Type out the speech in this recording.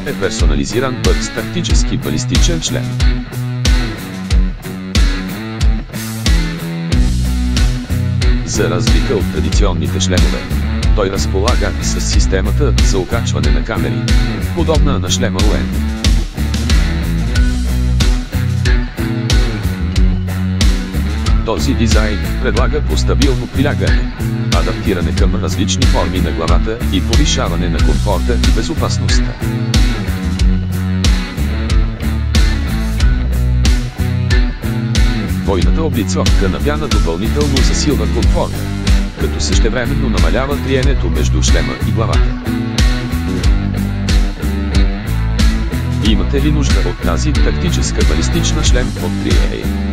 е персонализиран бърз тактически балистичен шлем. За разлика от традиционните шлемове, той разполага с системата за окачване на камери, подобна на шлема УЕН. Този дизайн предлага по-стабилно прилягане, адаптиране към различни форми на главата и повишаване на комфорта и безопасността. Бойната облицовка на пяна допълнително засилва комфорта, като същевременно намалява триенето между шлема и главата. Имате ли нужда от тази тактическа балистична шлем от 3A?